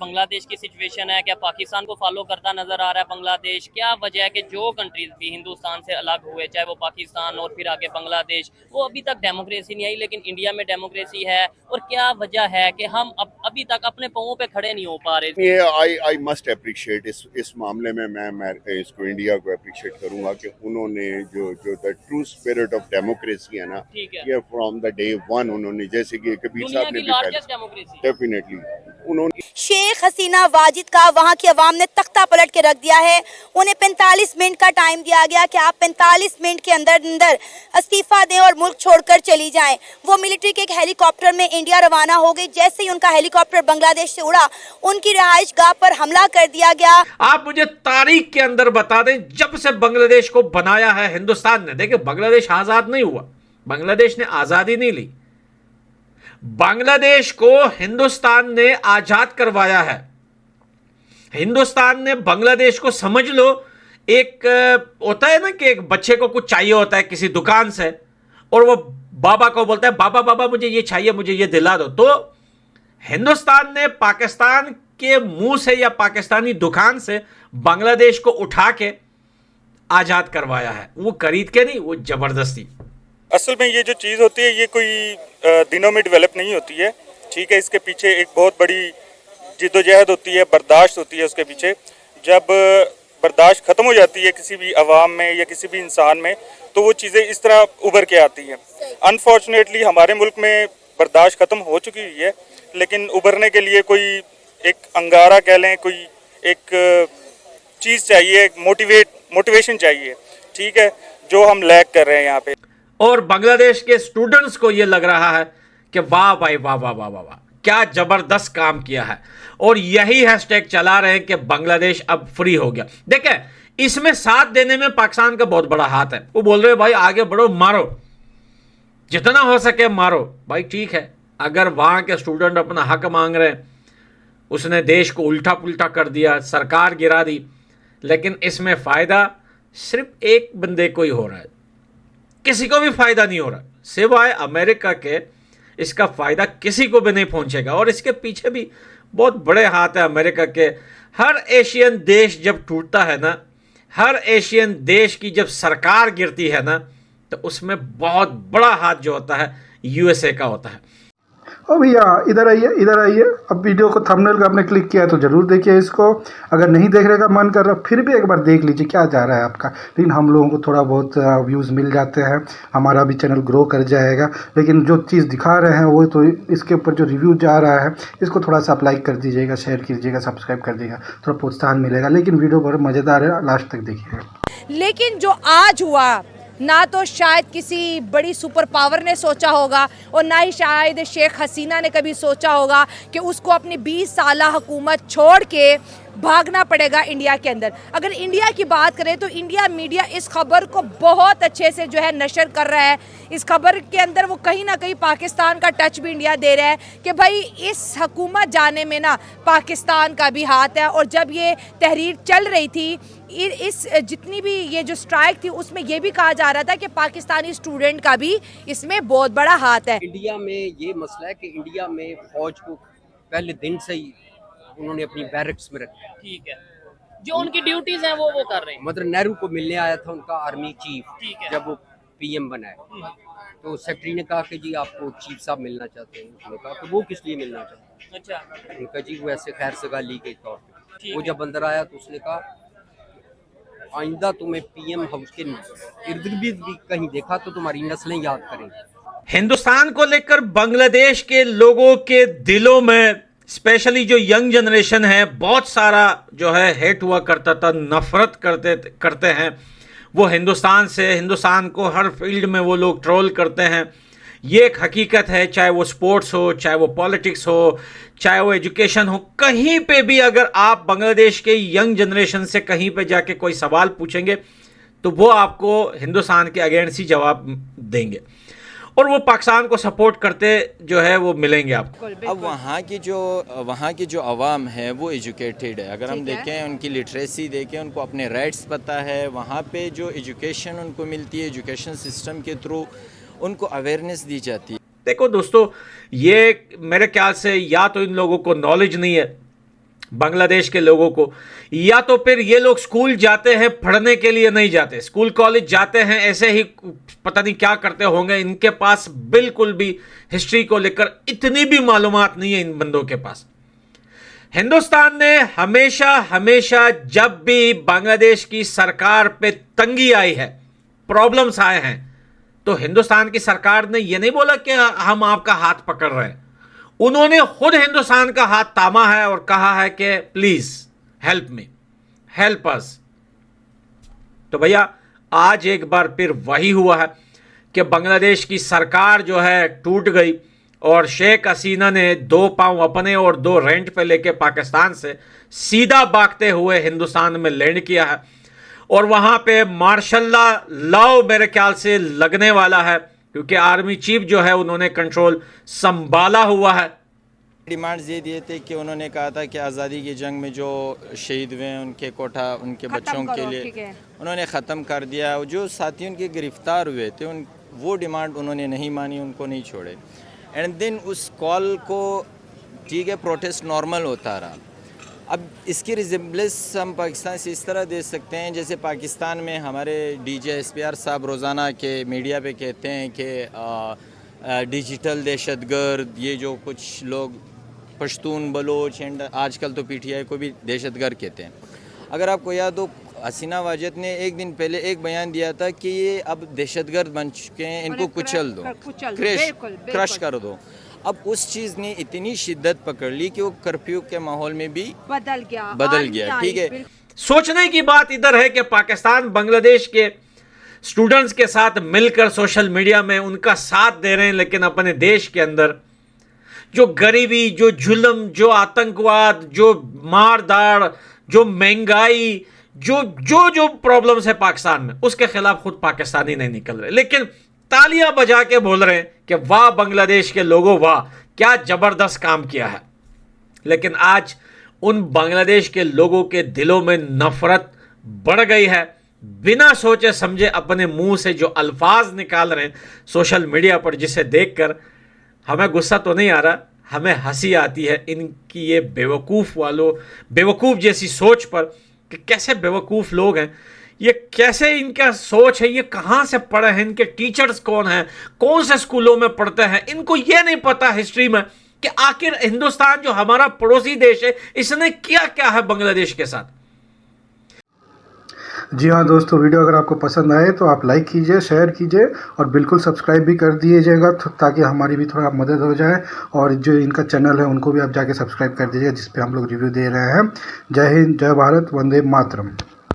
बांग्लादेश की सिचुएशन है, क्या पाकिस्तान को फॉलो करता नजर आ रहा है बांग्लादेश? क्या वजह है कि जो कंट्रीज भी हिंदुस्तान से अलग हुए, चाहे वो पाकिस्तान और फिर आगे बांग्लादेश, वो अभी तक डेमोक्रेसी नहीं आई, लेकिन इंडिया में डेमोक्रेसी है? और क्या वजह है कि हम अभी तक अपने पांवों पे खड़े नहीं हो पा रहे? ये आई मस्ट अप्रिशिएट इस मामले में मैं इसको इंडिया को अप्रिशिएट करूंगा कि उन्होंने जो जो the true spirit of democracy है ना, ठीक है, ये फ्रॉम द डे वन उन्होंने, जैसे कि कबीर दुनिया साहब ने की भी लार्जेस्ट डेमोक्रेसी। डेफिनेटली उन्होंने शेख हसीना वाजिद का वहां की आवाम ने तख्ता पलट के रख दिया है। उन्हें 45 मिनट का टाइम दिया गया कि आप 45 मिनट के अंदर अंदर इस्तीफा दें और मुल्क छोड़कर चली जाएं। वो मिलिट्री के एक हेलीकॉप्टर में इंडिया रवाना हो गई। जैसे ही उनका हेलीकॉप्टर बांग्लादेश से उड़ा, उनकी रिहाइश गाह पर हमला कर दिया गया। आप मुझे तारीख के अंदर बता दें, जब से बांग्लादेश को बनाया है हिंदुस्तान ने, देखिए बांग्लादेश आजाद नहीं हुआ, बांग्लादेश ने आजादी नहीं ली, बांग्लादेश को हिंदुस्तान ने आजाद करवाया है। हिंदुस्तान ने बांग्लादेश को, समझ लो एक होता है ना कि एक बच्चे को कुछ चाहिए होता है किसी दुकान से, और वो बाबा को बोलता है बाबा बाबा मुझे ये चाहिए, मुझे ये दिला दो। तो हिंदुस्तान ने पाकिस्तान के मुंह से या पाकिस्तानी दुकान से बांग्लादेश को उठा के आजाद करवाया है। वो खरीद के नहीं, वो जबरदस्ती। असल में ये जो चीज़ होती है ये कोई दिनों में डेवलप नहीं होती है, ठीक है। इसके पीछे एक बहुत बड़ी जिद्दोजहद होती है, बर्दाश्त होती है उसके पीछे। जब बर्दाश्त ख़त्म हो जाती है किसी भी अवाम में या किसी भी इंसान में, तो वो चीज़ें इस तरह उभर के आती हैं। अनफॉर्चुनेटली हमारे मुल्क में बर्दाश्त ख़त्म हो चुकी हुई है, लेकिन उभरने के लिए कोई एक अंगारा कह लें, कोई एक चीज़ चाहिए, मोटिवेशन चाहिए, ठीक है, जो हम लैक कर रहे हैं यहाँ पे। और बांग्लादेश के स्टूडेंट्स को यह लग रहा है कि वाह भाई वाह वाह वाह वाह वाह, क्या जबरदस्त काम किया है, और यही हैशटैग चला रहे हैं कि बांग्लादेश अब फ्री हो गया। देखें, इसमें साथ देने में पाकिस्तान का बहुत बड़ा हाथ है। वो बोल रहे हैं भाई आगे बढ़ो, मारो, जितना हो सके मारो। भाई ठीक है, अगर वहां के स्टूडेंट अपना हक मांग रहे हैं, उसने देश को उल्टा पुल्टा कर दिया, सरकार गिरा दी, लेकिन इसमें फायदा सिर्फ एक बंदे को ही हो रहा है, किसी को भी फायदा नहीं हो रहा सिवाय अमेरिका के। इसका फायदा किसी को भी नहीं पहुंचेगा, और इसके पीछे भी बहुत बड़े हाथ है अमेरिका के। हर एशियन देश जब टूटता है ना, हर एशियन देश की जब सरकार गिरती है ना, तो उसमें बहुत बड़ा हाथ जो होता है यूएसए का होता है। ओ भैया इधर आइए, इधर आइए। अब वीडियो को थंबनेल का आपने क्लिक किया है तो ज़रूर देखिए इसको। अगर नहीं देखने का मन कर रहा फिर भी एक बार देख लीजिए क्या जा रहा है आपका। लेकिन हम लोगों को थोड़ा बहुत व्यूज़ मिल जाते हैं, हमारा भी चैनल ग्रो कर जाएगा। लेकिन जो चीज़ दिखा रहे हैं वो तो, इसके ऊपर जो रिव्यू जा रहा है इसको थोड़ा सा आप लाइक कर दीजिएगा, शेयर कीजिएगा, सब्सक्राइब कर दीजिएगा, थोड़ा प्रोत्साहन मिलेगा। लेकिन वीडियो बहुत मज़ेदार है, लास्ट तक देखिएगा। लेकिन जो आज हुआ ना तो शायद किसी बड़ी सुपर पावर ने सोचा होगा, और ना ही शायद शेख हसीना ने कभी सोचा होगा कि उसको अपनी 20 साला हुकूमत छोड़ के भागना पड़ेगा इंडिया के अंदर। अगर इंडिया की बात करें तो इंडिया मीडिया इस खबर को बहुत अच्छे से जो है नशर कर रहा है। इस खबर के अंदर वो कहीं ना कहीं पाकिस्तान का टच भी इंडिया दे रहा है कि भाई इस हुकूमत जाने में ना पाकिस्तान का भी हाथ है। और जब ये तहरीर चल रही थी, इस जितनी भी ये जो स्ट्राइक थी, उसमें ये भी कहा जा रहा था कि पाकिस्तानी स्टूडेंट का भी इसमें बहुत बड़ा हाथ है। इंडिया में ये मसला है कि इंडिया में फौज को पहले दिन से ही उन्होंने अपनी बैरक्स में रखा। ठीक है, जो उनकी ड्यूटीज हैं वो कर रहे हैं। मतलब नेहरू को मिलने आया था उनका आर्मी चीफ, ठीक है, जब वो पीएम बना है, तो सेक्रेटरी ने कहा कि जी आपको चीफ साहब मिलना चाहते हैं। उसने कहा कि वो किस लिए मिलना चाहते हैं। अच्छा, उनका जी वो ऐसे खैर सगाली के तौर पे। वो जब अंदर आया तो उसने कहा आइंदा तुम्हें पीएम हाउस के इर्द गिर्द भी कहीं देखा तो तुम्हारी नस्लें याद करेंगी। हिंदुस्तान को लेकर बांग्लादेश के लोगों के दिलों में, स्पेशली जो यंग जनरेशन है, बहुत सारा जो है हेट हुआ करता था, नफरत करते हैं वो हिंदुस्तान से। हिंदुस्तान को हर फील्ड में वो लोग ट्रोल करते हैं। ये एक हकीकत है, चाहे वो स्पोर्ट्स हो, चाहे वो पॉलिटिक्स हो, चाहे वो एजुकेशन हो, कहीं पे भी अगर आप बांग्लादेश के यंग जनरेशन से कहीं पे जाके कोई सवाल पूछेंगे तो वो आपको हिंदुस्तान के अगेंस्ट ही जवाब देंगे, और वो पाकिस्तान को सपोर्ट करते जो है वो मिलेंगे आपको। अब वहाँ की जो आवाम है वो एजुकेटेड है। अगर हम देखें, उनकी लिटरेसी देखें, उनको अपने राइट्स पता है। वहाँ पे जो एजुकेशन उनको मिलती है, एजुकेशन सिस्टम के थ्रू उनको अवेयरनेस दी जाती है। देखो दोस्तों, ये मेरे ख्याल से या तो इन लोगों को नॉलेज नहीं है, बांग्लादेश के लोगों को, या तो फिर ये लोग स्कूल जाते हैं पढ़ने के लिए नहीं जाते, स्कूल कॉलेज जाते हैं ऐसे ही पता नहीं क्या करते होंगे, इनके पास बिल्कुल भी हिस्ट्री को लेकर इतनी भी मालूमात नहीं है इन बंदों के पास। हिंदुस्तान ने हमेशा जब भी बांग्लादेश की सरकार पे तंगी आई है, प्रॉब्लम्स आए हैं, तो हिंदुस्तान की सरकार ने यह नहीं बोला कि हम आपका हाथ पकड़ रहे हैं, उन्होंने खुद हिंदुस्तान का हाथ थामा है और कहा है कि please help me, help us. तो भैया आज एक बार फिर वही हुआ है कि बांग्लादेश की सरकार जो है टूट गई और शेख हसीना ने 2 पांव अपने और 2 रेंट पे लेके पाकिस्तान से सीधा भागते हुए हिंदुस्तान में लैंड किया है और वहां पे मार्शल लॉ मेरे ख्याल से लगने वाला है, क्योंकि आर्मी चीफ जो है उन्होंने कंट्रोल संभाला हुआ है। डिमांड्स ये दिए थे कि उन्होंने कहा था कि आज़ादी की जंग में जो शहीद हुए हैं उनके कोठा उनके बच्चों के लिए उन्होंने ख़त्म कर दिया। जो साथी उनके गिरफ्तार हुए थे वो डिमांड उन्होंने नहीं मानी, उनको नहीं छोड़े। एंड देन उस कॉल को ठीक है प्रोटेस्ट नॉर्मल होता रहा। अब इसकी रिजेम्बलेंस हम पाकिस्तान से इस तरह दे सकते हैं जैसे पाकिस्तान में हमारे DJ SPR साहब रोज़ाना के मीडिया पे कहते हैं कि डिजिटल दहशतगर्द, ये जो कुछ लोग पश्तून बलोच एंड आजकल तो PTI को भी दहशतगर्द कहते हैं। अगर आपको याद हो हसीना वाजिद ने एक दिन पहले एक बयान दिया था कि ये अब दहशतगर्द बन चुके हैं, इनको कुचल दो, क्रश कर दो। अब उस चीज़ ने इतनी शिद्दत पकड़ ली कि वो कर्फ्यू के माहौल में भी बदल गया। ठीक है, सोचने की बात इधर है कि पाकिस्तान बांग्लादेश के स्टूडेंट्स के साथ मिलकर सोशल मीडिया में उनका साथ दे रहे हैं, लेकिन अपने देश के अंदर जो गरीबी, जो जुल्म, जो आतंकवाद, जो मारदाड़, जो महंगाई, जो प्रॉब्लम्स है पाकिस्तान में, उसके खिलाफ खुद पाकिस्तानी नहीं निकल रहे, लेकिन तालियां बजा के बोल रहे हैं कि वाह बांग्लादेश के लोगों, वाह क्या जबरदस्त काम किया है। लेकिन आज उन बांग्लादेश के लोगों के दिलों में नफरत बढ़ गई है। बिना सोचे समझे अपने मुंह से जो अल्फाज निकाल रहे हैं सोशल मीडिया पर, जिसे देखकर हमें गुस्सा तो नहीं आ रहा, हमें हंसी आती है इनकी ये बेवकूफ़ जैसी सोच पर कि कैसे बेवकूफ़ लोग हैं ये, कैसे इनका सोच है, ये कहाँ से पढ़े हैं, इनके टीचर्स कौन हैं, कौन से स्कूलों में पढ़ते हैं। इनको ये नहीं पता हिस्ट्री में कि आखिर हिंदुस्तान जो हमारा पड़ोसी देश है इसने किया क्या है बांग्लादेश के साथ। जी हाँ दोस्तों, वीडियो अगर आपको पसंद आए तो आप लाइक कीजिए, शेयर कीजिए और बिल्कुल सब्सक्राइब भी कर दीजिएगा ताकि हमारी भी थोड़ा मदद हो जाए। और जो इनका चैनल है उनको भी आप जाके सब्सक्राइब कर दीजिएगा जिस पे हम लोग रिव्यू दे रहे हैं। जय हिंद, जय भारत, वंदे मातरम।